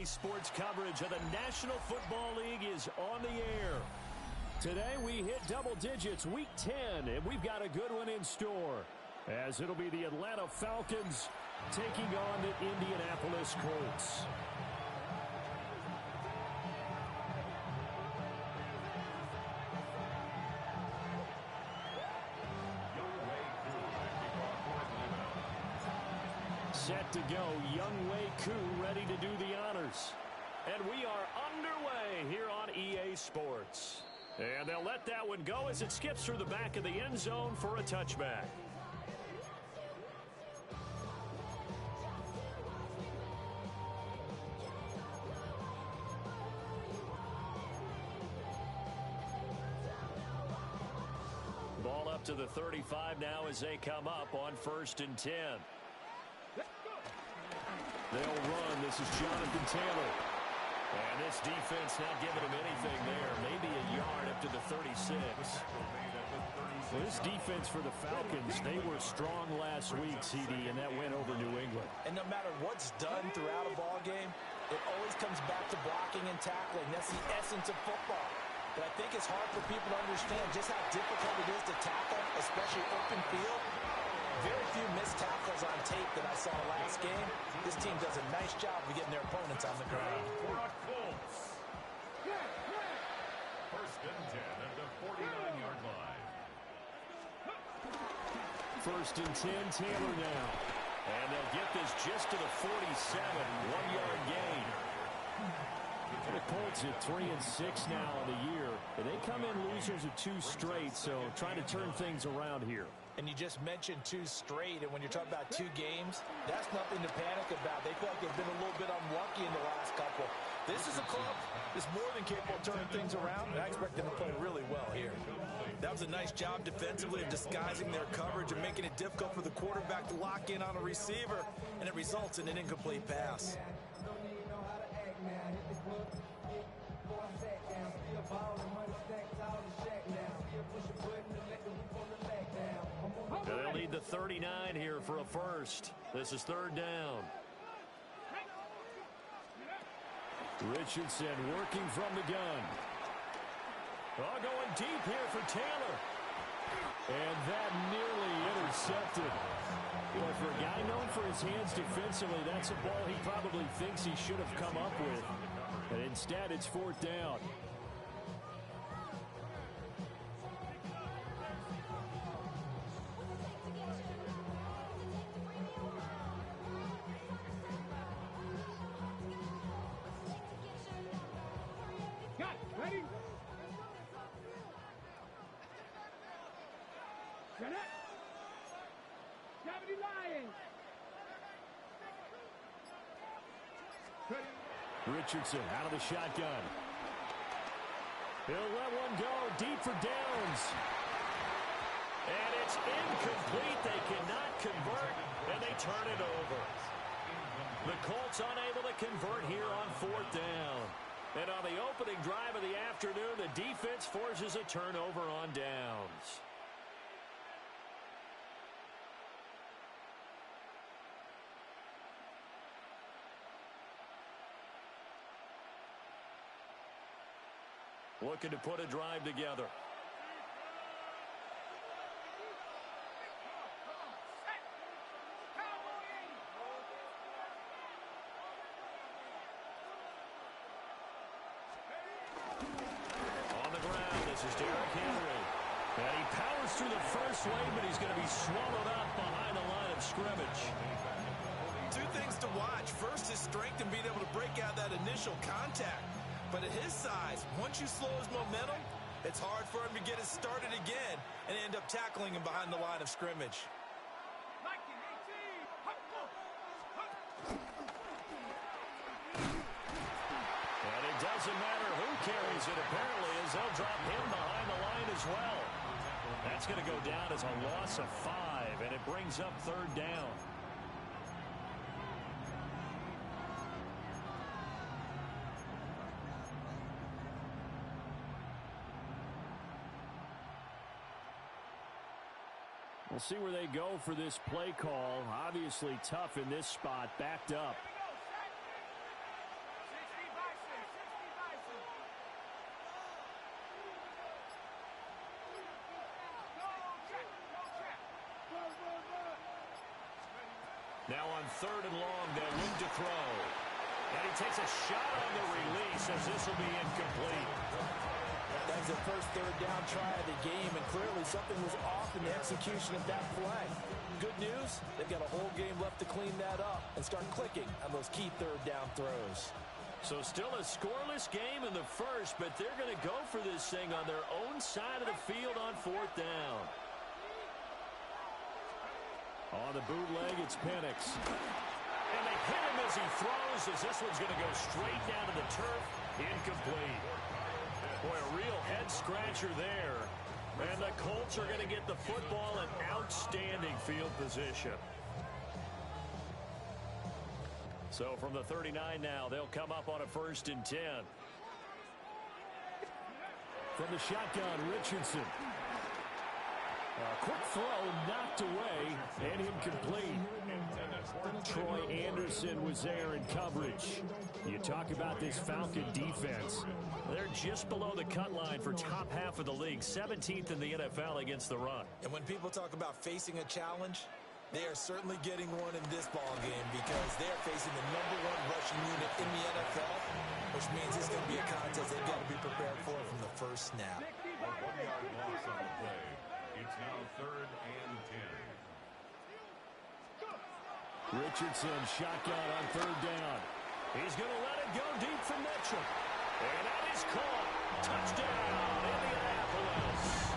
EA Sports coverage of the National Football League is on the air. Today we hit double digits, Week 10, and we've got a good one in store, as it'll be the Atlanta Falcons taking on the Indianapolis Colts. Set to go, Younghoe Koo ready to do the honors. And we are underway here on EA Sports. And they'll let that one go as it skips through the back of the end zone for a touchback. Ball up to the 35 now as they come up on 1st and 10. They'll run. This is Jonathan Taylor. And this defense not giving him anything there. Maybe a yard up to the 36. Well, this defense for the Falcons, they were strong last week, CD, and that went over New England. And no matter what's done throughout a ball game, it always comes back to blocking and tackling. That's the essence of football. But I think it's hard for people to understand just how difficult it is to tackle, especially open field. Very few missed tackles on tape that I saw last game. This team does a nice job of getting their opponents on the ground. For a Colts. 1st and 10 at the 49-yard line. 1st and 10, Taylor now. And they'll get this just to the 47, 1-yard gain. The Colts at 3-6 now in the year. And they come in losers of 2 straight, so trying to turn things around here. And you just mentioned 2 straight, and when you're talking about 2 games, that's nothing to panic about. They feel like they've been a little bit unlucky in the last couple. This is a club that's more than capable of turning things around, and I expect them to play really well here. That was a nice job defensively of disguising their coverage and making it difficult for the quarterback to lock in on a receiver, and it results in an incomplete pass. They'll need the 39 here for a first. This is 3rd down. Richardson working from the gun. Oh, going deep here for Taylor. And that nearly intercepted. Boy, for a guy known for his hands defensively, that's a ball he probably thinks he should have come up with. But instead, it's 4th down. Ready? Set up. 70 Lions. Richardson out of the shotgun. He'll let one go deep for downs. And it's incomplete. They cannot convert, and they turn it over. The Colts unable to convert here on 4th down. And on the opening drive of the afternoon, the defense forces a turnover on downs. Looking to put a drive together. And he powers through the first wave, but he's going to be swallowed up behind the line of scrimmage. 2 things to watch. First, his strength and being able to break out that initial contact. But at his size, once you slow his momentum, it's hard for him to get it started again and end up tackling him behind the line of scrimmage. And it doesn't matter who carries it, apparently, as they'll drop him behind the line as well. That's going to go down as a loss of 5, and it brings up 3rd down. We'll see where they go for this play call. Obviously tough in this spot, backed up. Now on 3rd and long, they'll look to throw. And he takes a shot on the release as this will be incomplete. That was the first 3rd down try of the game, and clearly something was off in the execution of that play. Good news, they've got a whole game left to clean that up and start clicking on those key 3rd down throws. So still a scoreless game in the first, but they're going to go for this thing on their own side of the field on 4th down. On the bootleg, it's Penix. And they hit him as he throws, as this one's going to go straight down to the turf. Incomplete. Boy, a real head-scratcher there. And the Colts are going to get the football in outstanding field position. So from the 39 now, they'll come up on a 1st and 10. From the shotgun, Richardson. A quick throw knocked away and incomplete. Troy Anderson was there in coverage. You talk about this Falcon defense. They're just below the cut line for top half of the league, 17th in the NFL against the run. And when people talk about facing a challenge, they are certainly getting one in this ball game because they are facing the #1 rushing unit in the NFL, which means it's going to be a contest they've got to be prepared for from the first snap. A 1-yard loss on the play. It's now 3rd and 10. Richardson shotgun on 3rd down. He's going to let it go deep for Mitchell. And that is caught. Touchdown, Indianapolis.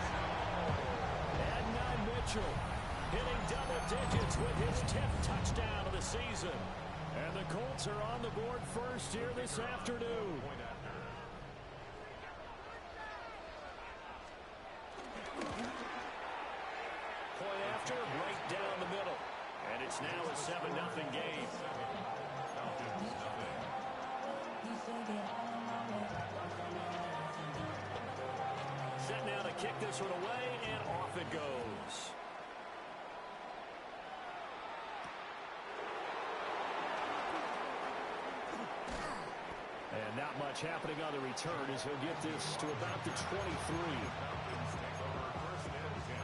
And Mitchell hitting double digits with his 10th touchdown of the season. And the Colts are on the board first here this afternoon. Point after, right down the middle. And it's now a 7-0 game. Set now to kick this one away, and off it goes. And not much happening on the return as he'll get this to about the 23. Falcons take over 1st and 10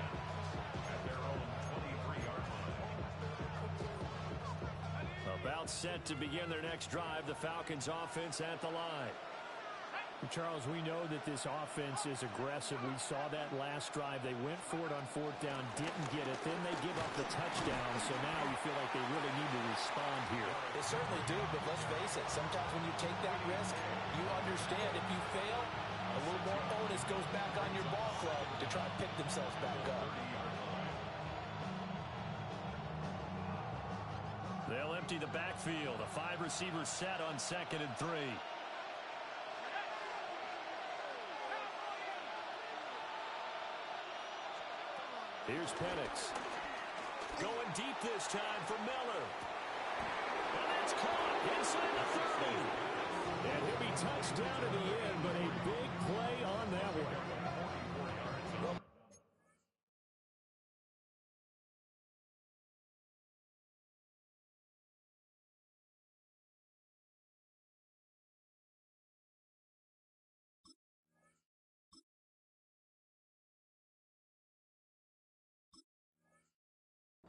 at their own 23-yard line. About set to begin their next drive, the Falcons offense at the line. Charles, we know that this offense is aggressive. We saw that last drive. They went for it on 4th down, didn't get it. Then they give up the touchdown. So now you feel like they really need to respond here. They certainly do, but let's face it. Sometimes when you take that risk, you understand if you fail, a little more onus goes back on your ball club to try to pick themselves back up. They'll empty the backfield. A 5-receiver set on 2nd and 3. Here's Penix. Going deep this time for Miller. And that's caught inside the 30. And he'll be touched down at the end, but a big play on that one.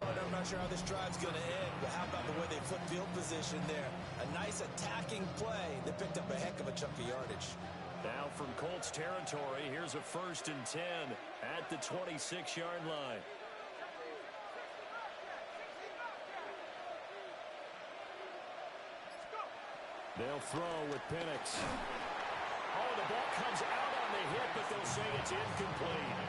I'm not sure how this drive's going to end, but how about the way they flip field position there? A nice attacking play. They picked up a heck of a chunk of yardage. Now from Colts territory, here's a 1st and 10 at the 26-yard line. They'll throw with Penix. Oh, the ball comes out on the hit, but they'll say it's incomplete.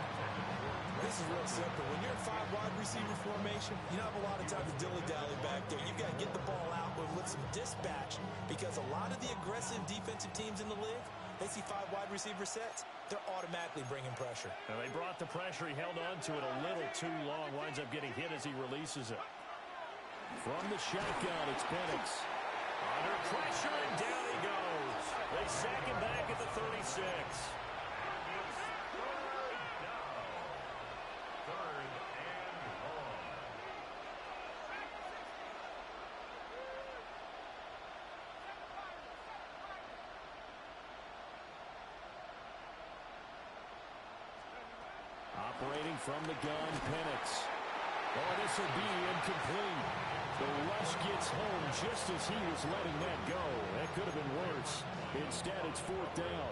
This is real simple. When you're in 5-wide receiver formation, you don't have a lot of time to dilly-dally back there. You've got to get the ball out with some dispatch because a lot of the aggressive defensive teams in the league, they see 5-wide receiver sets, they're automatically bringing pressure. Now they brought the pressure. He held on to it a little too long. Winds up getting hit as he releases it. From the shotgun, it's Penix. Under pressure, and down he goes. They sack him back at the 36. Operating from the gun, Penix. Oh, this will be incomplete. The rush Rush gets home just as he was letting that go. That could have been worse. Instead, it's 4th down.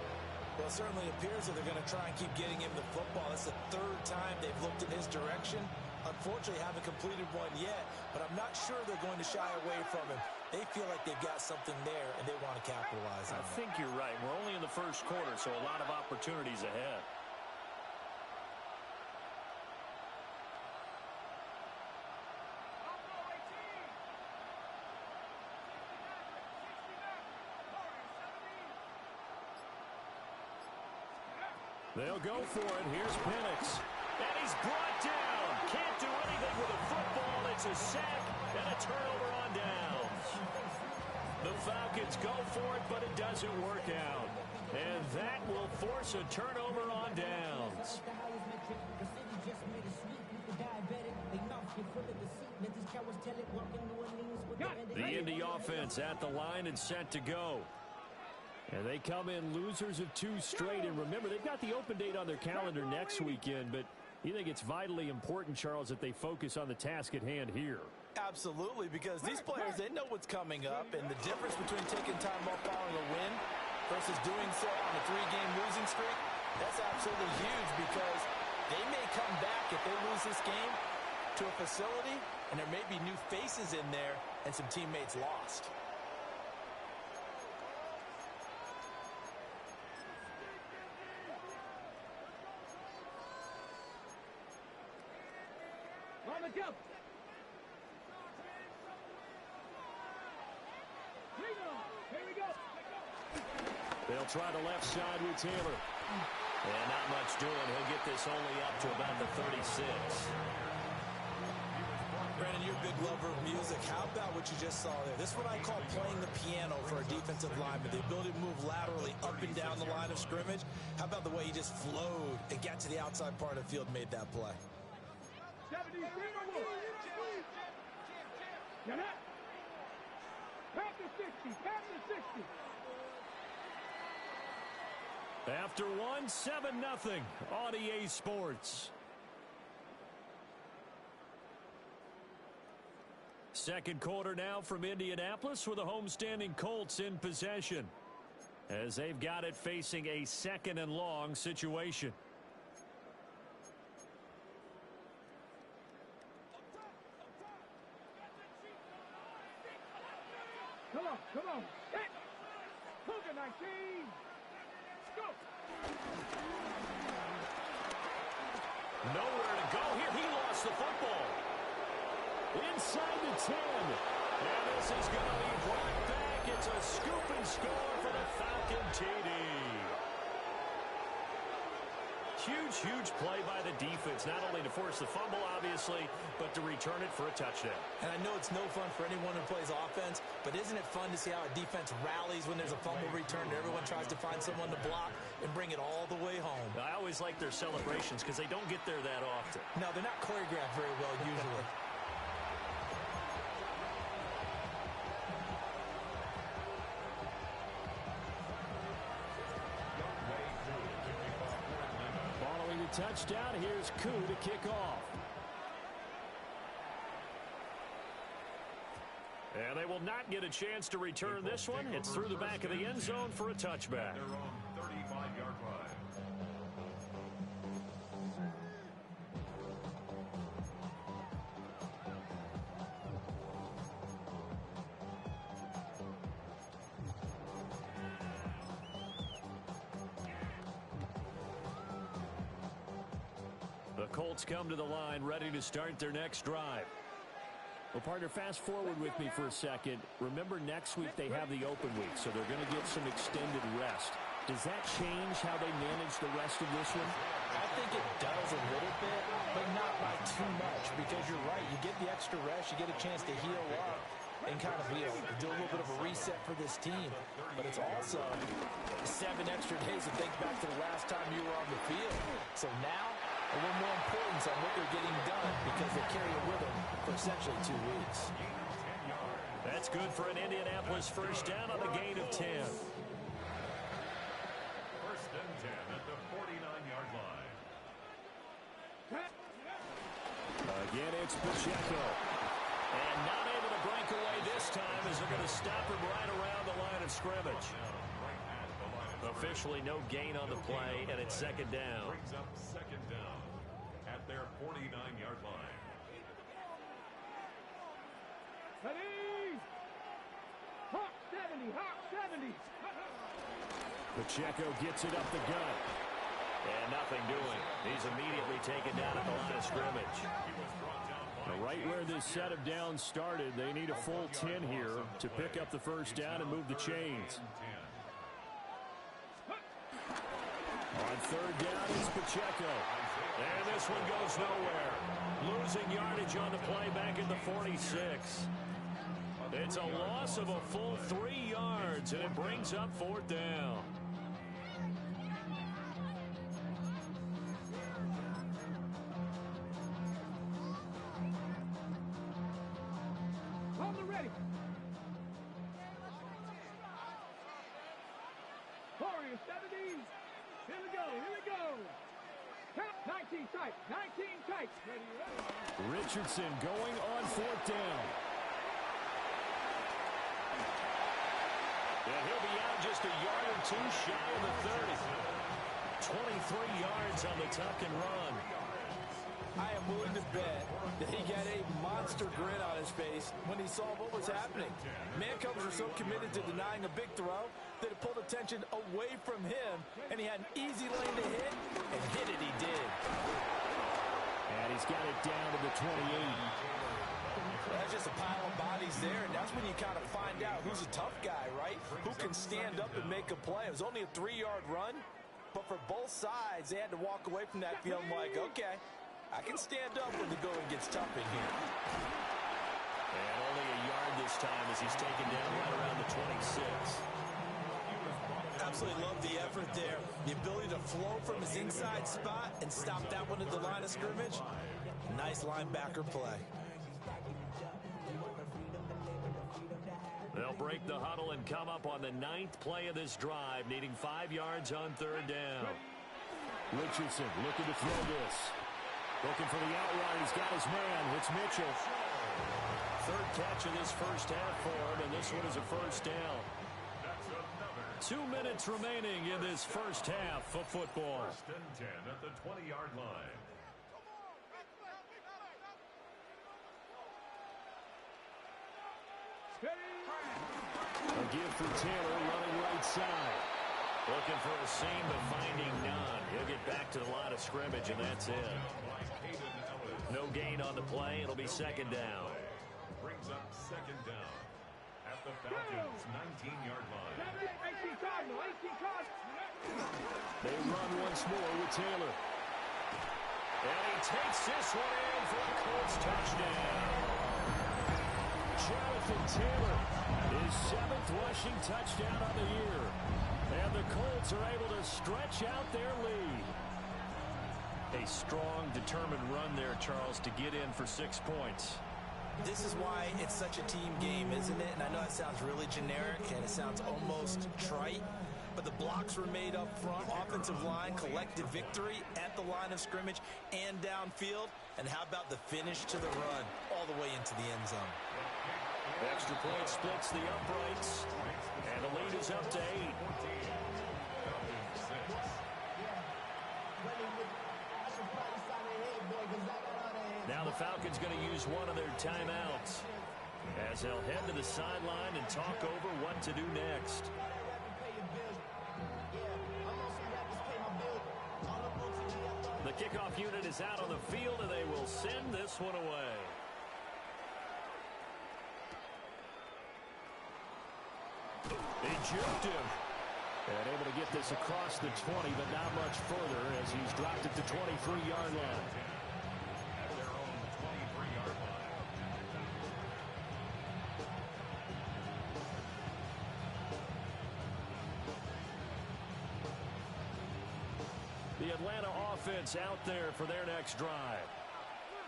Well, it certainly appears that they're going to try and keep getting him the football. That's the 3rd time they've looked in his direction. Unfortunately, haven't completed one yet, but I'm not sure they're going to shy away from him. They feel like they've got something there, and they want to capitalize on it. I think you're right. We're only in the first quarter, so a lot of opportunities ahead. They'll go for it. Here's Penix. And he's brought down. Can't do anything with a football. It's a sack and a turnover on downs. The Falcons go for it, but it doesn't work out. And that will force a turnover on downs. The Indy offense at the line and set to go. And they come in losers of 2 straight. And remember, they've got the open date on their calendar next weekend. But you think it's vitally important, Charles, that they focus on the task at hand here? Absolutely, because these players, they know what's coming up. And the difference between taking time off following a win versus doing so on a 3-game losing streak, that's absolutely huge, because they may come back if they lose this game to a facility, and there may be new faces in there and some teammates lost. On the jump. Here we go. They'll try the left side with Taylor. And not much doing. He'll get this only up to about the 36. Brandon, you're a big lover of music. How about what you just saw there? This is what I call playing the piano for a defensive lineman. The ability to move laterally up and down the line of scrimmage. How about the way he just flowed and got to the outside part of the field and made that play? 73 Get up. Pass the 60. Pass the 60. After 1, 7-0. On EA Sports. Second quarter now from Indianapolis with the homestanding Colts in possession, as they've got it facing a 2nd and long situation. Come on. Hit. Cougar 19. Go. Nowhere to go here. He lost the football. Inside the 10. And this is going to be brought back. It's a scoop and score for the Falcon TD. Huge play by the defense, not only to force the fumble, obviously, but to return it for a touchdown. And I know it's no fun for anyone who plays offense, but isn't it fun to see how a defense rallies when there's a fumble return and everyone tries to find someone to block and bring it all the way home? I always like their celebrations because they don't get there that often. No, they're not choreographed very well usually. Touchdown. Here's Koo to kick off. And they will not get a chance to return this one. It's through the back of the end zone for a touchback. Their own 35-yard line. The Colts come to the line ready to start their next drive. Well, partner, fast forward with me for a second. Remember, next week they have the open week, so they're going to get some extended rest. Does that change how they manage the rest of this one? I think it does a little bit, but not by too much, because you're right. You get the extra rest. You get a chance to heal up and kind of do a little bit of a reset for this team. But it's also 7 extra days to think back to the last time you were on the field. So now, a little more importance on what they're getting done, because they carry it with them for essentially 2 weeks. That's good for an Indianapolis first down on the gain of 10. First and 10 at the 49-yard line. Again, it's Pacheco. And not able to break away to stop him right around the line of scrimmage. Officially no gain on the play, and it's second down. Brings up second down at their 49-yard line. Ready? Hawk 70, Hawk 70. Pacheco gets it up the gut. And nothing doing. He's immediately taken down at the line of scrimmage. Right where this set of downs started, they need a full 10 here to pick up the first down and move the chains. On third down, it's Pacheco. And this one goes nowhere. Losing yardage on the play back at the 46. It's a loss of a full 3 yards, and it brings up fourth down. On the ready. Warriors 70. Here we go, here we go. Count 19 tight, 19 tight. Ready, ready. Richardson going on fourth down. And he'll be out just a yard or two shy of the 30. 23 yards on the tuck and run. I am willing to bet that he got a monster grin on his face when he saw what was happening. Man-covers were so committed to denying a big throw that it pulled attention away from him, and he had an easy lane to hit, and hit it he did. And he's got it down to the 28. That's just a pile of bodies there, and that's when you kind of find out who's a tough guy, right? Who can stand up and make a play. It was only a 3-yard run, but for both sides, they had to walk away from that feeling like, okay, I can stand up when the going gets tough in here. And only a yard this time as he's taken down right around the 26. Absolutely love the effort there. The ability to flow from his inside spot and stop that one at the line of scrimmage. Nice linebacker play. They'll break the huddle and come up on the 9th play of this drive, needing 5 yards on third down. Richardson looking to throw this. Looking for the outright. He's got his man. It's Mitchell. Third catch of this first half for him, and this one is a first down. 2 minutes remaining in this first half of football. First and 10 at the 20-yard line. A give for Taylor running right side. Looking for a seam, but finding none. He'll get back to the line of scrimmage, and that's it. No gain on the play. It'll be second down. Brings up second down at the Falcons' 19-yard line. 18 Cardinal, 18 Cardinal. They run once more with Taylor. And he takes this one in for a Colts touchdown. Jonathan Taylor, his 7th rushing touchdown on the year. And the Colts are able to stretch out their lead. A strong, determined run there, Charles, to get in for 6 points. This is why it's such a team game, isn't it? And I know that sounds really generic and it sounds almost trite, but the blocks were made up front, offensive line, collective victory at the line of scrimmage and downfield. And how about the finish to the run all the way into the end zone? Extra point splits the uprights, and the lead is up to 8. Now the Falcons going to use one of their timeouts as they'll head to the sideline and talk over what to do next. The kickoff unit is out on the field, and they will send this one away. He juked him. And able to get this across the 20, but not much further as he's dropped at the 23-yard line. At their own 23-yard line. The Atlanta offense out there for their next drive.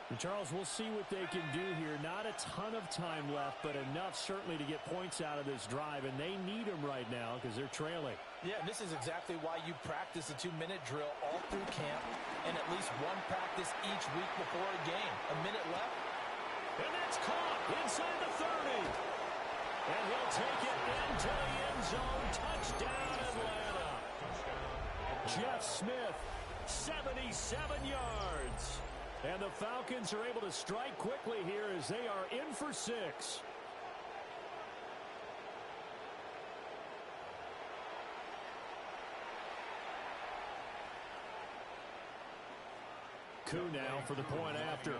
And Charles, we'll see what they can do here. Not a ton of time left, but enough certainly to get points out of this drive, and they need them right now because they're trailing. Yeah, and this is exactly why you practice a 2-minute drill all through camp and at least one practice each week before a game. A minute left. And that's caught inside the 30. And he'll will take it into the end zone. Touchdown, Atlanta. Jeff Smith, 77 yards. And the Falcons are able to strike quickly here as they are in for 6. Koo now for the point after.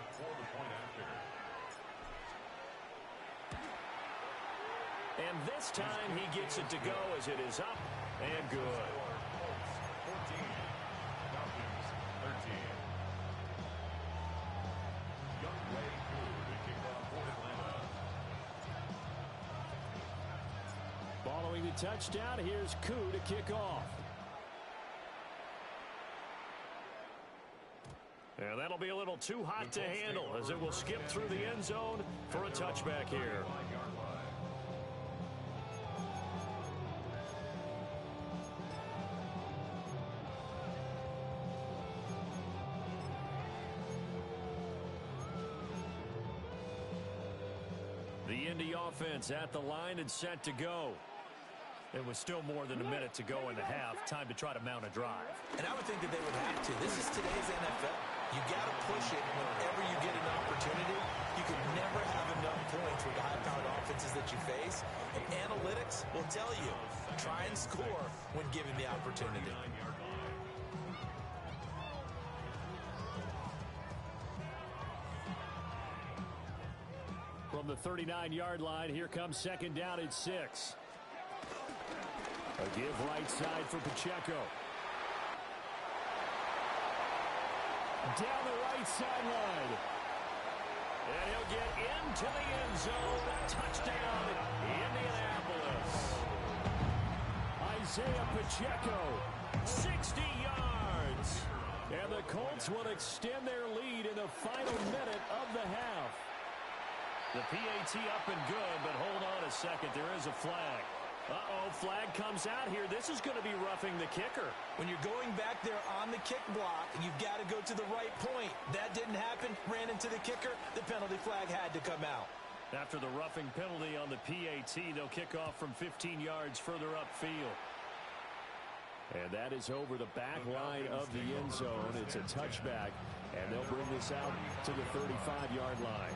And this time he gets it to go as it is up and good. 14, Falcons 13. Youngway Koo to kick off for Atlanta. Following the touchdown, here's Koo to kick off. And that'll be a little too hot to handle as it will skip through the end zone for a touchback here. The Indy offense at the line and set to go. It was still more than a minute to go in the half. Time to try to mount a drive. And I would think that they would have to. This is today's NFL. You got to push it whenever you get an opportunity. You can never have enough points with the high-powered offenses that you face. And analytics will tell you, try and score when given the opportunity. From the 39-yard line, here comes second down at 6. A give right side for Pacheco. Down the right sideline. And he'll get into the end zone. Touchdown, Indianapolis. Isaiah Pacheco, 60 yards. And the Colts will extend their lead in the final minute of the half. The PAT up and good, but hold on a second. There is a flag. Uh-oh, flag comes out here. This is going to be roughing the kicker. When you're going back there on the kick block, you've got to go to the right point. That didn't happen. Ran into the kicker. The penalty flag had to come out. After the roughing penalty on the PAT, they'll kick off from 15 yards further upfield. And that is over the back line of the end zone. It's a touchback, and they'll bring this out to the 35-yard line.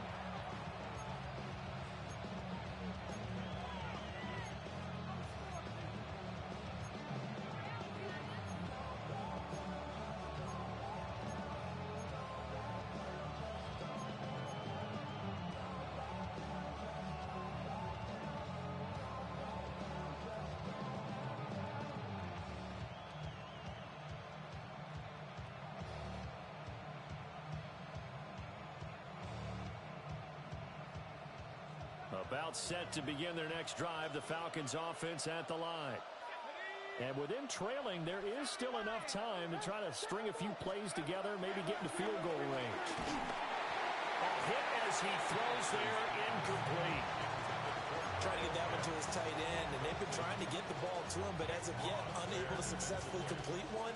About set to begin their next drive, the Falcons offense at the line. And with them trailing, there is still enough time to try to string a few plays together, maybe get into field goal range. A hit as he throws there, incomplete. Trying to get that one to his tight end, and they've been trying to get the ball to him, but as of yet, unable to successfully complete one.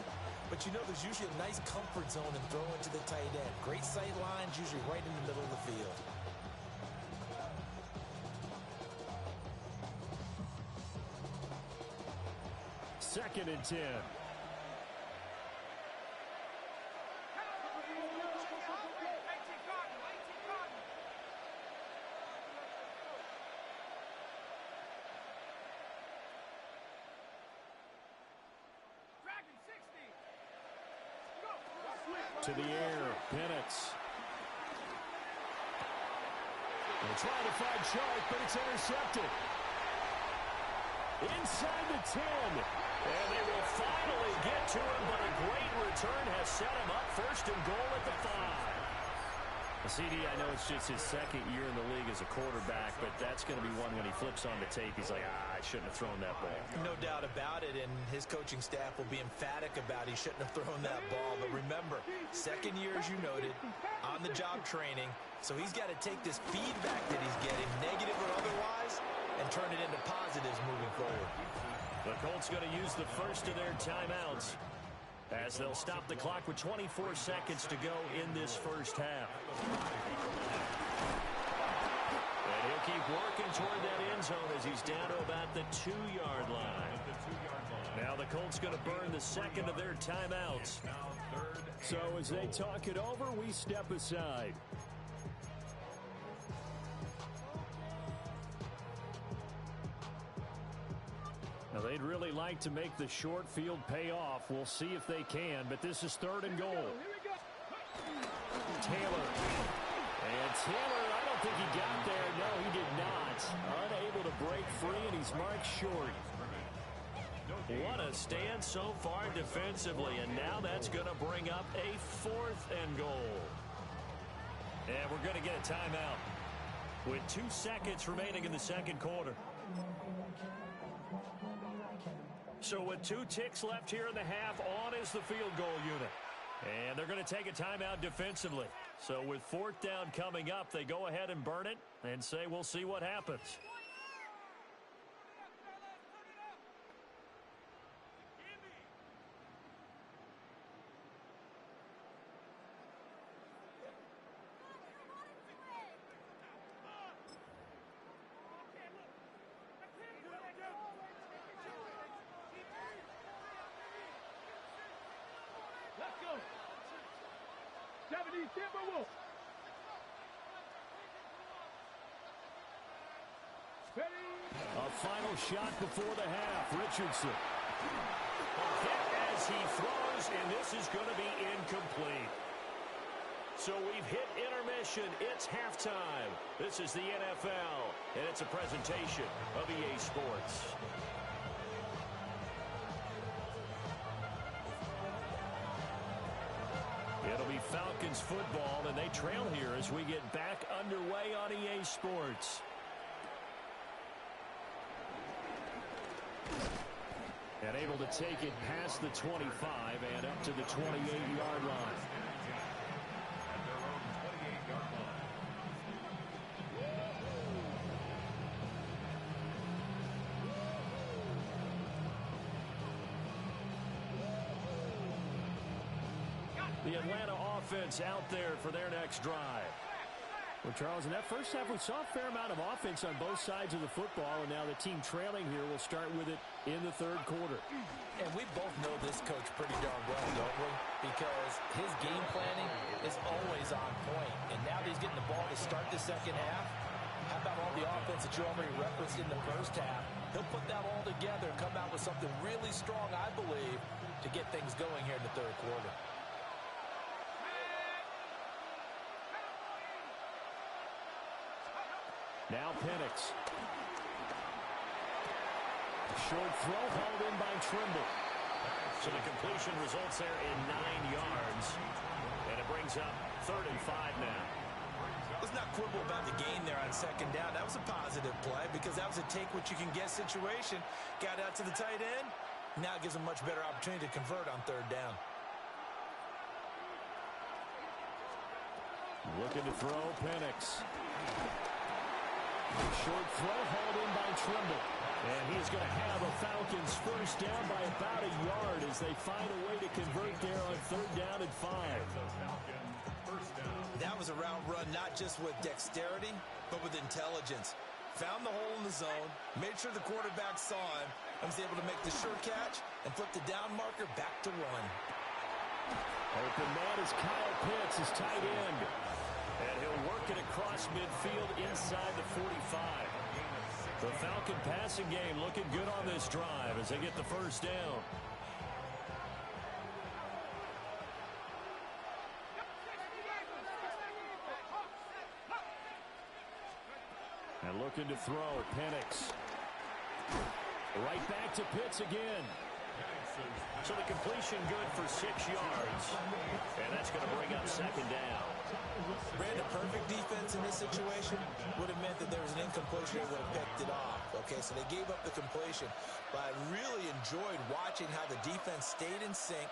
But you know, there's usually a nice comfort zone in throwing to the tight end. Great sight lines, usually right in the middle of the field. Second and 10. To the air, Penix. They're trying to find Sharp, but it's intercepted. Inside the 10. And they will finally get to him, but a great return has set him up first and goal at the 5. CD, I know it's just his second year in the league as a quarterback, but that's going to be one when he flips on the tape. He's like, I shouldn't have thrown that ball. No doubt about it, and his coaching staff will be emphatic about he shouldn't have thrown that ball. But remember, second year, as you noted, on-the-job training, so he's got to take this feedback that he's getting, negative or otherwise, and turn it into positives moving forward. The Colts going to use the first of their timeouts as they'll stop the clock with 24 seconds to go in this first half. And he'll keep working toward that end zone as he's down to about the 2-yard line. Now the Colts going to burn the second of their timeouts. So as they talk it over, we step aside. Now they'd really like to make the short field pay off. We'll see if they can, but this is 3rd and goal. Taylor. And Taylor, I don't think he got there. No, he did not. Unable to break free, and he's marked short. What a stand so far defensively, and now that's going to bring up a 4th and goal. And we're going to get a timeout with 2 seconds remaining in the second quarter. So with 2 ticks left here in the half, on is the field goal unit. And they're going to take a timeout defensively. So with 4th down coming up, they go ahead and burn it and say we'll see what happens. Let's go. 70 Timberwolves. Ready. A final shot before the half. Richardson. Hit as he throws, and this is going to be incomplete. So we've hit intermission. It's halftime. This is the NFL, and it's a presentation of EA Sports. It'll be Falcons football, and they trail here as we get back underway on EA Sports. And able to take it past the 25 and up to the 28-yard line. The Atlanta offense out there for their next drive. Well, Charles, in that first half, we saw a fair amount of offense on both sides of the football, and now the team trailing here will start with it in the 3rd quarter. And we both know this coach pretty darn well, don't we? Because his game planning is always on point. And now that he's getting the ball to start the second half, how about all the offense that you already referenced in the first half? He'll put that all together and come out with something really strong, I believe, to get things going here in the 3rd quarter. Now Penix. Short throw hauled in by Trimble. So the completion results there in 9 yards. And it brings up 3rd and 5 now. Let's not quibble about the gain there on 2nd down. That was a positive play because that was a take-what-you-can-get situation. Got out to the tight end. Now it gives them much better opportunity to convert on 3rd down. Looking to throw, Penix. Short throw hauled in by Trimble. And he's going to have a Falcons first down by about a yard as they find a way to convert there on 3rd down and 5. That was a route run not just with dexterity, but with intelligence. Found the hole in the zone, made sure the quarterback saw him, and was able to make the sure catch and flip the down marker back to 1. Open man is Kyle Pitts, his tight end. And he'll work it across midfield inside the 45. The Falcon passing game looking good on this drive as they get the first down. And looking to throw, Penix. Right back to Pitts again. So the completion good for 6 yards. And that's going to bring up 2nd down. Brandon, perfect defense in this situation would have meant that there was an incompletion that would have picked it off. Okay, so they gave up the completion. But I really enjoyed watching how the defense stayed in sync,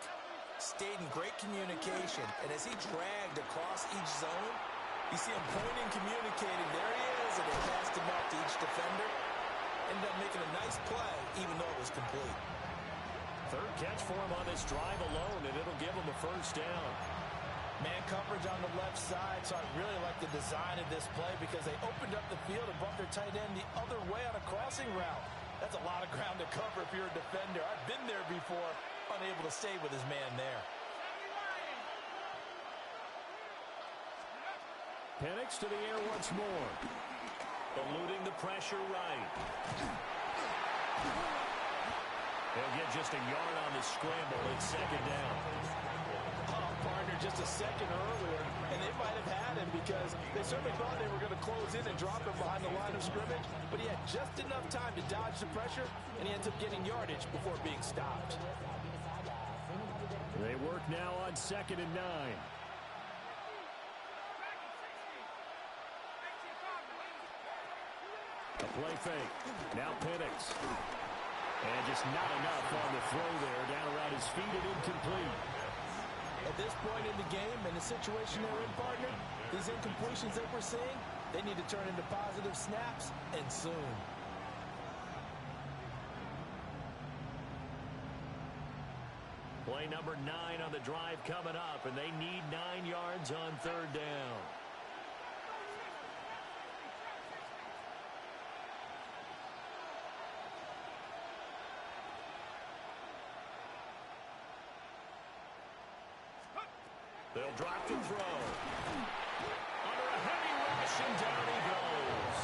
stayed in great communication. And as he dragged across each zone, you see him pointing, communicating. There he is, and they passed him off to each defender. Ended up making a nice play, even though it was complete. 3rd catch for him on this drive alone, and it'll give him a first down. Man coverage on the left side, so I really like the design of this play because they opened up the field and brought their tight end the other way on a crossing route. That's a lot of ground to cover if you're a defender. I've been there before, unable to stay with his man there. Penix to the air once more. Eluding the pressure right. He'll get just a yard on the scramble. It's second down. Partner just a second earlier, and they might have had him because they certainly thought they were going to close in and drop him behind the line of scrimmage, but he had just enough time to dodge the pressure, and he ends up getting yardage before being stopped. They work now on 2nd and 9. A play fake. Now Penix. And just not enough on the throw there. Down around his feet and incomplete. At this point in the game and the situation they're in, partner, these incompletions that we're seeing, they need to turn into positive snaps, and soon. Play number 9 on the drive coming up, and they need 9 yards on 3rd down. They'll drop to throw. Under a heavy rush, and down he goes.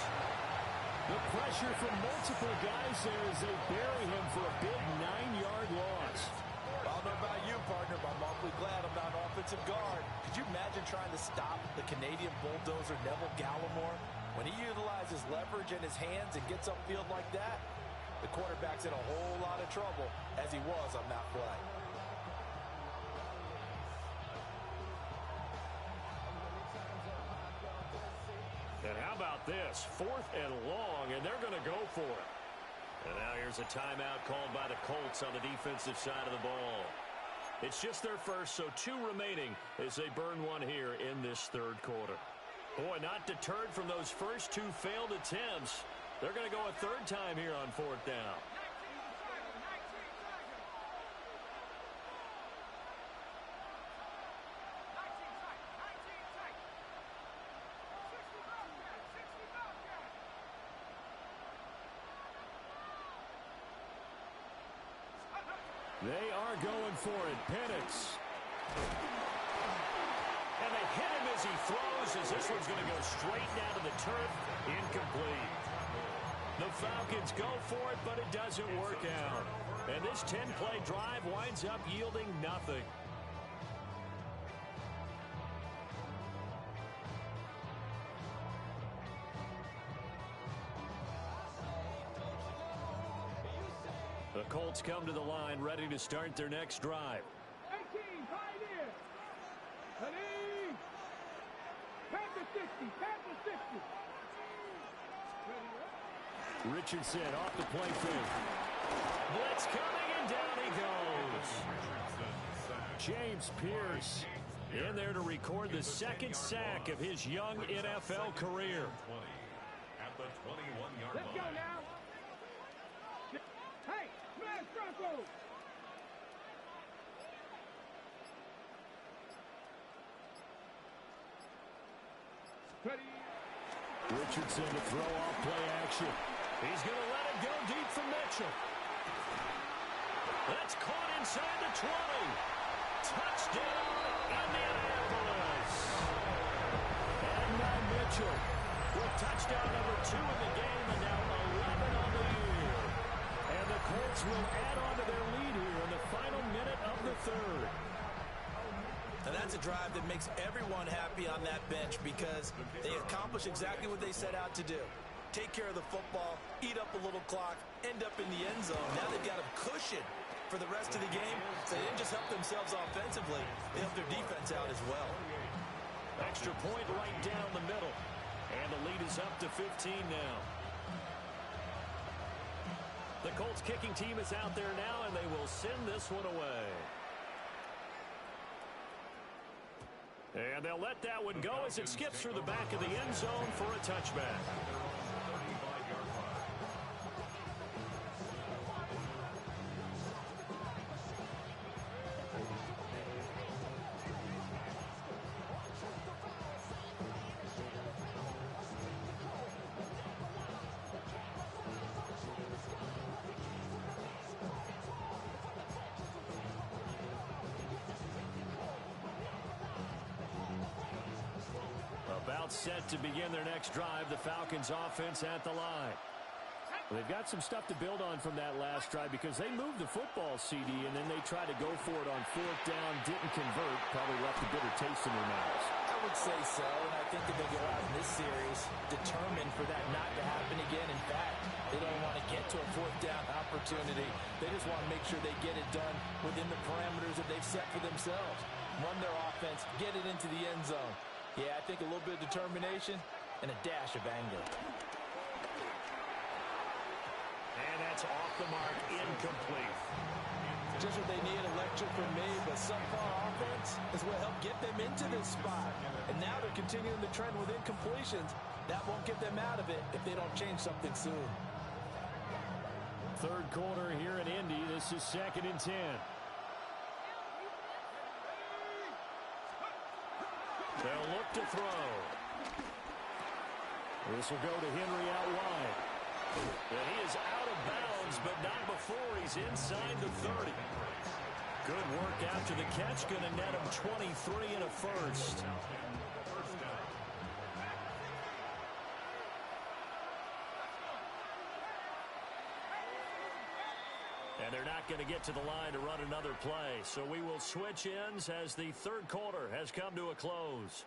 The pressure from multiple guys there as they bury him for a big 9-yard loss. I don't know about you, partner, but I'm awfully glad I'm not an offensive guard. Could you imagine trying to stop the Canadian bulldozer Neville Gallimore? When he utilizes leverage in his hands and gets upfield like that, the quarterback's in a whole lot of trouble, as he was on that play. And how about this? 4th and long, and they're going to go for it. And now here's a timeout called by the Colts on the defensive side of the ball. It's just their first, so 2 remaining as they burn one here in this 3rd quarter. Boy, not deterred from those first 2 failed attempts. They're going to go a 3rd time here on 4th down. They are going for it. Penix. And they hit him as he throws, as this one's going to go straight down to the turf. Incomplete. The Falcons go for it, but it doesn't work out. And this 10-play drive winds up yielding nothing. The Colts come to the line, ready to start their next drive. 18, Pioneer. Ready. Panther 60, Panther 60. Richardson off the play fake. Blitz coming, and down he goes. James Pierce in there to record the 2nd sack of his young NFL career. At the 21-yard Let's go now. Hey, smash Broncos. Ready. Richardson to throw off play action. He's going to let it go deep for Mitchell. That's caught inside the 20. Touchdown, Indianapolis. And now Mitchell with touchdown number 2 in the game, and now 11 on the year. And the Colts will add on to their lead here in the final minute of the 3rd. And that's a drive that makes everyone happy on that bench because they accomplish exactly what they set out to do. Take care of the football, eat up a little clock, end up in the end zone. Now they've got a cushion for the rest of the game. So they didn't just help themselves offensively, they helped their defense out as well. Extra point right down the middle. And the lead is up to 15 now. The Colts kicking team is out there now, and they will send this one away. And they'll let that one go as it skips through the back of the end zone for a touchback. about set to begin their next drive. The Falcons offense at the line. Well, they've got some stuff to build on from that last drive because they moved the football, CD, and then they tried to go for it on fourth down, didn't convert, probably left a bitter taste in their mouths. I would say so, and I think that they go out in this series determined for that not to happen again. In fact, they don't want to get to a fourth down opportunity. They just want to make sure they get it done within the parameters that they've set for themselves. Run their offense, get it into the end zone. Yeah, I think a little bit of determination and a dash of anger. And that's off the mark, incomplete. Just what they need, a lecture from me, but subpar offense is what helped get them into this spot. And now they're continuing the trend with incompletions. That won't get them out of it if they don't change something soon. Third quarter here in Indy. This is 2nd and 10. They'll look to throw. This will go to Henry out wide. And he is out of bounds, but not before he's inside the 30. Good work after the catch. Going to net him 23 and a first. And they're not going to get to the line to run another play. So we will switch ends as the third quarter has come to a close.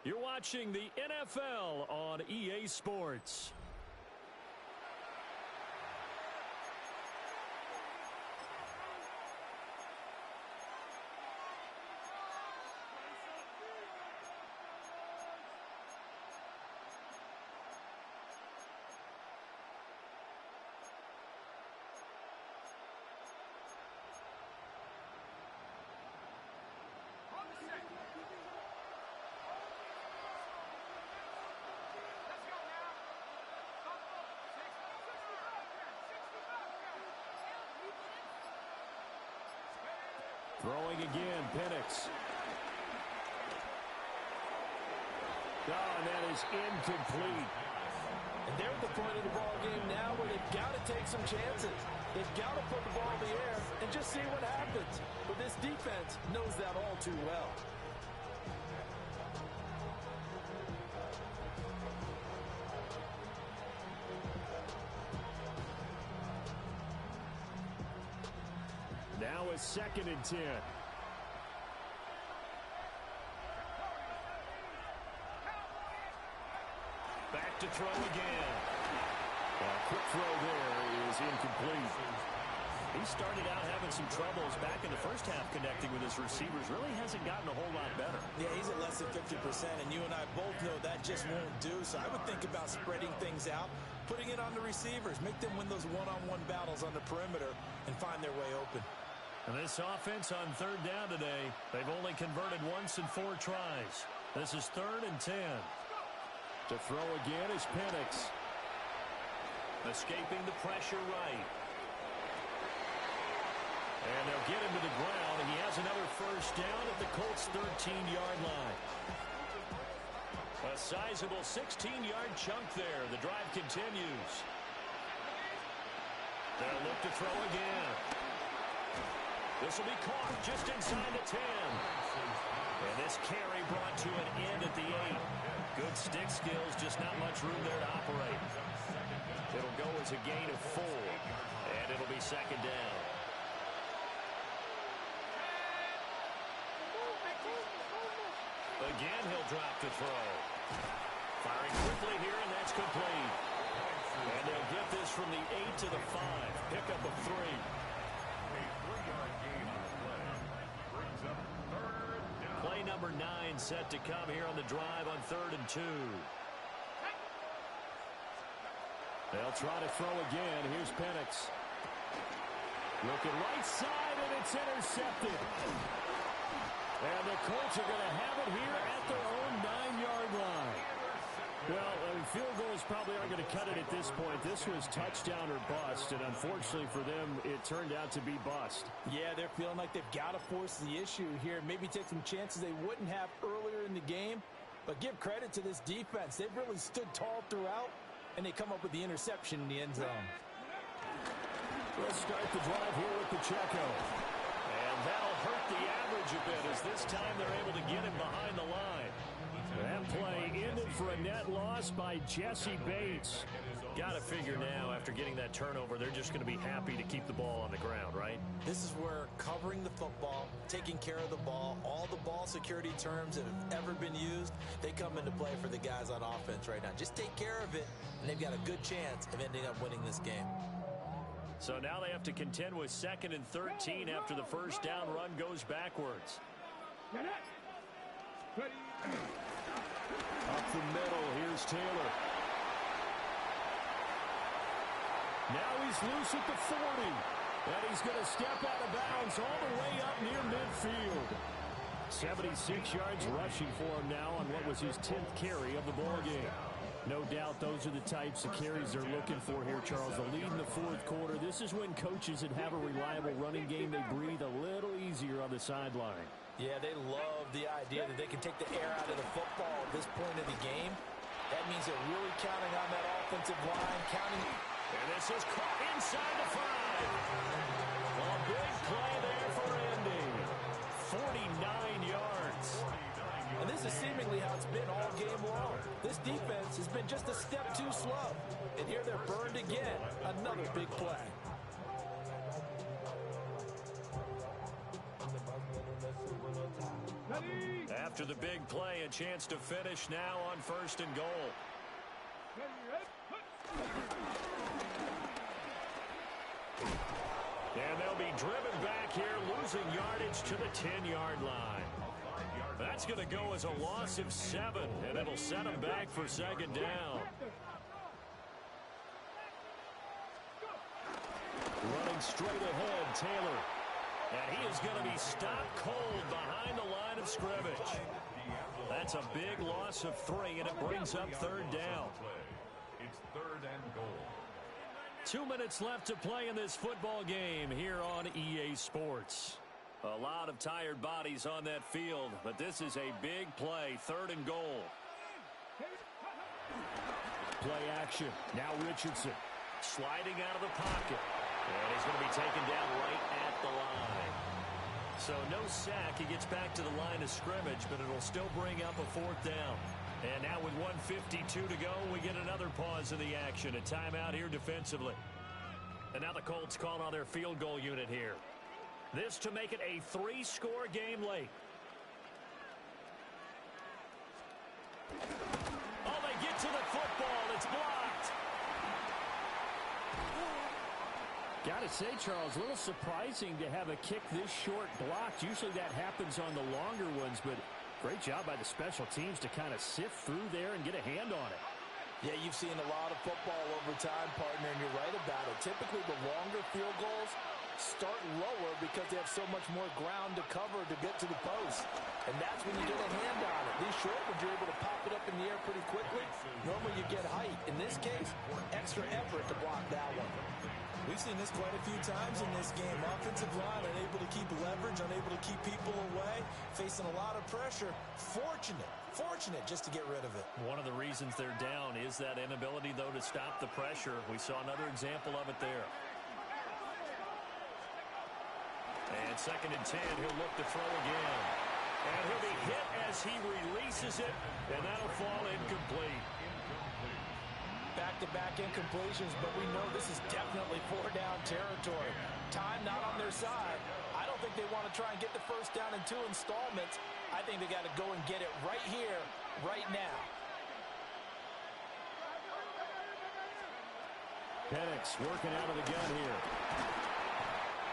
You're watching the NFL on EA Sports. Throwing again, Penix. Oh, and that is incomplete. And they're at the point of the ball game now where they've got to take some chances. They've got to put the ball in the air and just see what happens. But this defense knows that all too well. Now it's 2nd and 10. Back to throw again. Quick throw there is incomplete. He started out having some troubles back in the first half connecting with his receivers. Really hasn't gotten a whole lot better. Yeah, he's at less than 50%, and you and I both know that just won't do. So I would think about spreading things out, putting it on the receivers, make them win those one-on-one battles on the perimeter, and find their way open. And this offense on third down today, they've only converted once in 4 tries. This is 3rd and 10. To throw again is Penix. Escaping the pressure right. And they'll get him to the ground, and he has another first down at the Colts' 13-yard line. A sizable 16-yard chunk there. The drive continues. They'll look to throw again. This will be caught just inside the 10. And this carry brought to an end at the 8. Good stick skills, just not much room there to operate. It'll go as a gain of 4, and it'll be 2nd down. Again, he'll drop to throw. Firing quickly here, and that's complete. And they'll get this from the 8 to the 5. Pickup of 3. Play number 9 set to come here on the drive on 3rd and 2. They'll try to throw again. Here's Penix. Looking right side, and it's intercepted. And the Colts are going to have it here at their own 9-yard line. Well, field goals probably aren't going to cut it at this point. This was touchdown or bust, and unfortunately for them, it turned out to be bust. Yeah, they're feeling like they've got to force the issue here. Maybe take some chances they wouldn't have earlier in the game. But give credit to this defense. They've really stood tall throughout, and they come up with the interception in the end zone. Let's start the drive here with Pacheco. And that'll hurt the average a bit as this time they're able to get him behind the line. That That play ended for a net loss by Jesse Bates. Got to figure now, after getting that turnover, they're just going to be happy to keep the ball on the ground, right? This is where covering the football, taking care of the ball, all the ball security terms that have ever been used, they come into play for the guys on offense right now. Just take care of it, and they've got a good chance of ending up winning this game. So now they have to contend with 2nd and 13 after the first down run goes backwards. Up the middle, here's Taylor. Now he's loose at the 40. And he's going to step out of bounds all the way up near midfield. 76 yards rushing for him now on what was his 10th carry of the ball game. No doubt those are the types of carries they're looking for here, Charles. The lead in the fourth quarter. This is when coaches that have a reliable running game, they breathe a little easier on the sideline. Yeah, they love the idea that they can take the air out of the football at this point of the game. That means they're really counting on that offensive line, counting. And this is caught inside the 5. Well, a big play there for ending. 49 yards. And this is seemingly how it's been all game long. This defense has been just a step too slow. And here they're burned again. Another big play. After the big play, a chance to finish now on 1st and goal. And they'll be driven back here, losing yardage to the 10-yard line. That's going to go as a loss of 7, and it'll set them back for 2nd down. Running straight ahead, Taylor. And he is going to be stopped cold behind the line of scrimmage. That's a big loss of 3, and it brings up 3rd down. It's 3rd and goal. 2 minutes left to play in this football game here on EA Sports. A lot of tired bodies on that field, but this is a big play, 3rd and goal. Play action. Now Richardson. Sliding out of the pocket. And he's going to be taken down right at the line. So no sack. He gets back to the line of scrimmage, but it'll still bring up a 4th down. And now with 1:52 to go, we get another pause in the action. A timeout here defensively. And now the Colts call on their field goal unit here. This to make it a 3-score game late. Oh, they get to the football. It's blocked. Got to say, Charles, a little surprising to have a kick this short blocked. Usually that happens on the longer ones, but great job by the special teams to kind of sift through there and get a hand on it. Yeah, you've seen a lot of football over time, partner, and you're right about it. Typically, the longer field goals start lower because they have so much more ground to cover to get to the post. And that's when you get a hand on it. These short ones, you're able to pop it up in the air pretty quickly. Normally, you get height. In this case, extra effort to block that one. We've seen this quite a few times in this game. Offensive line unable to keep leverage, unable to keep people away, facing a lot of pressure. Fortunate just to get rid of it. One of the reasons they're down is that inability, though, to stop the pressure. We saw another example of it there. And 2nd and 10, he'll look to throw again. And he'll be hit as he releases it, and that'll fall incomplete. Back-to-back incompletions, but we know this is definitely 4-down territory. Time not on their side. I don't think they want to try and get the first down in 2 installments. I think they got to go and get it right here, right now. Penix working out of the gun here.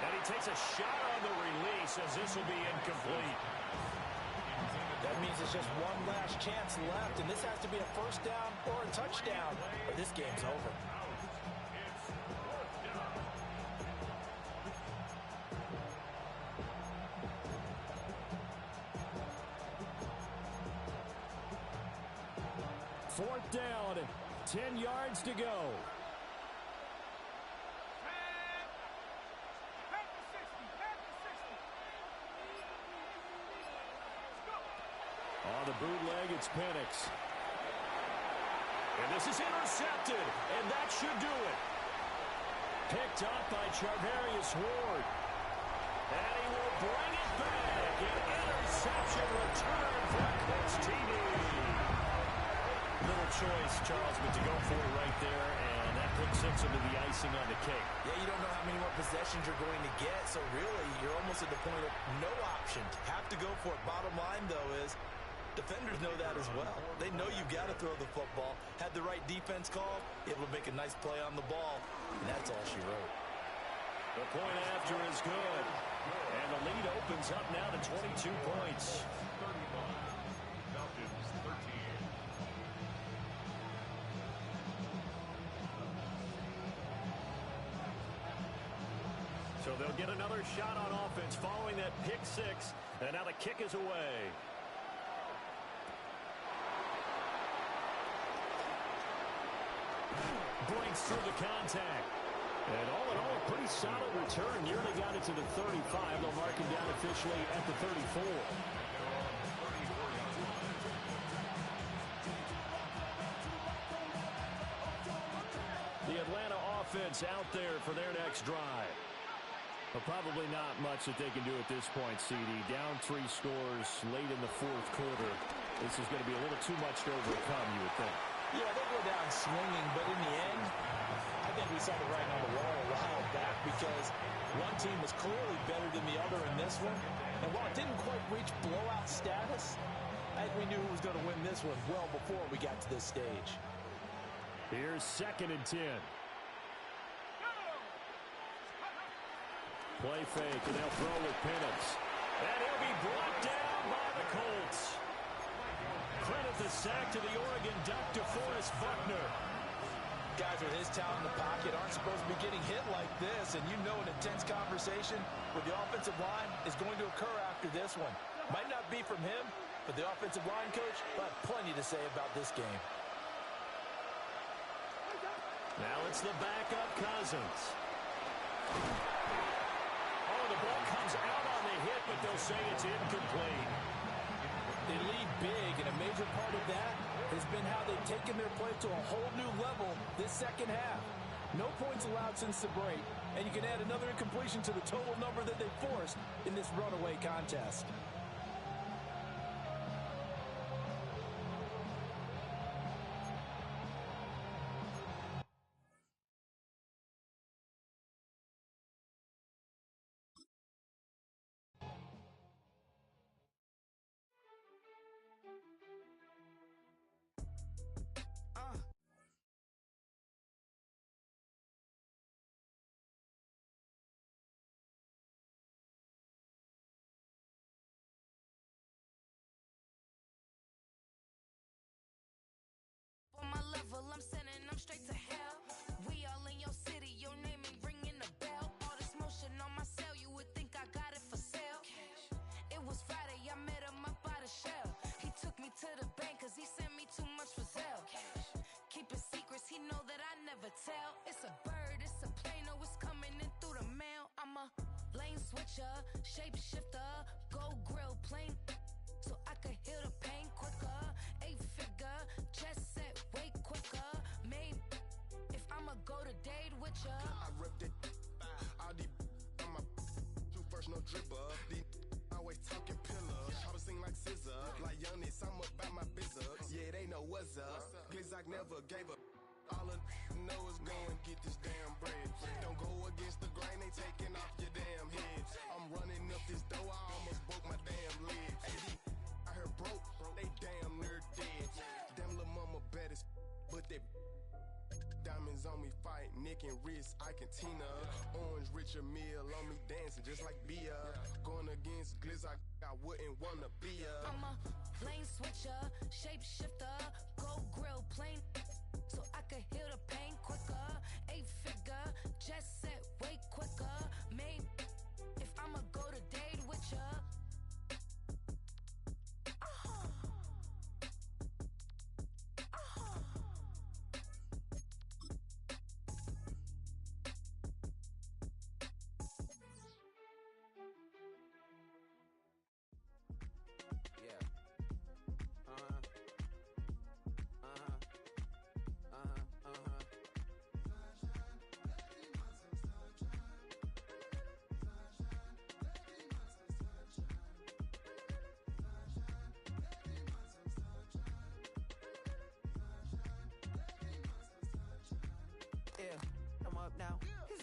And he takes a shot on the release as this will be incomplete. That means it's just one last chance left, and this has to be a first down or a touchdown, or this game's over. Fourth down, 10 yards to go. On the bootleg, it's Penix. And this is intercepted, and that should do it. Picked up by Charvarius Ward. And he will bring it back. An interception return for Colts TV. Little choice, Charles, but to go for it right there, and that puts six into the icing on the cake. Yeah, you don't know how many more possessions you're going to get, so really you're almost at the point of no option. Have to go for it. Bottom line, though, is defenders know that as well. They know you've got to throw the football. Had the right defense call, able to make a nice play on the ball, and that's all she wrote. The point after is good, and the lead opens up now to 22 points. 31. Falcons 13. So they'll get another shot on offense following that pick six, and now the kick is away. Breaks through the contact. And all in all, a pretty solid return. Nearly got it to the 35. They'll mark him down officially at the 34. The Atlanta offense out there for their next drive. But probably not much that they can do at this point, CD. Down 3 scores late in the fourth quarter. This is going to be a little too much to overcome, you would think. Yeah, they go down swinging, but in the end, I think we saw the writing on the wall a while back because one team was clearly better than the other in this one. And while it didn't quite reach blowout status, I think we knew who was going to win this one well before we got to this stage. Here's 2nd and 10. Play fake, and they'll throw with Penix. And he'll be brought down by the Colts. Credit the sack to the Oregon Duck, DeForest Buckner. Guys with his talent in the pocket aren't supposed to be getting hit like this, and you know an intense conversation with the offensive line is going to occur after this one. Might not be from him, but the offensive line coach will have plenty to say about this game. Now it's the backup Cousins. Oh, the ball comes out on the hit, but they'll say it's incomplete. They lead big, and a major part of that has been how they've taken their play to a whole new level this second half. No points allowed since the break, and you can add another incompletion to the total number that they forced in this runaway contest. I'm sending them straight to hell. We all in your city, your name ain't ringing a bell. All this motion on my cell, you would think I got it for sale. It was Friday, I met him up by the shell. He took me to the bank cause he sent me too much for Zelle. Keep it secrets, he know that I never tell. It's a bird, it's a plane, oh it's coming in through the mail. I'm a lane switcher, shapeshifter, go grill plane, so I could heal the pain quicker. 8-figure, just set way quicker. Maybe if I'ma go to date with ya. I ripped it. All these on my two first no dripper. These always talking pillars. I was sing like scissor. Like Youngest, I'm about my business. Yeah, they know what's up. Glizzock never gave up. All I know is go and get this damn bread. Don't go against the grain, they taking off your damn head. I'm running up this door, I almost broke my damn leg. I heard broke, they damn near dead. Damn lil' mama bad as but they diamonds on me fight, neck and wrist, I can Tina. Orange Richard Mill on me dancing just like Bia. Going against Glizz, I wouldn't wanna be a. I'm a lane switcher, shapeshifter, go grill plane, so I could heal the pain quicker. 8-figure, just set way quicker. Maybe if I'ma go to date with ya.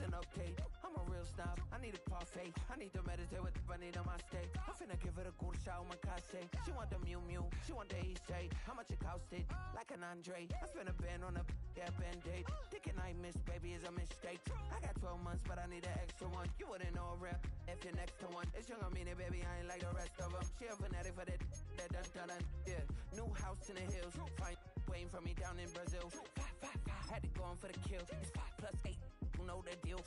an update. I'm a real snob, I need a parfait. I need to meditate with the bunny on my stay. I'm finna give it a good shot on my case. She want the Mew Mew, she want the Eastside. How much it costed? Like an Andre. I spent a band on a that band-aid. Thinking I miss, baby, is a mistake. I got 12 months, but I need an extra one. You wouldn't know a rep if you're next to one. It's young, I mean it, baby, I ain't like the rest of them. She a fanatic for that dun. Yeah, new house in the hills. Fine, waiting for me down in Brazil. 5, 5, 5, had to go on for the kill. It's 5 plus 8, you know the deal.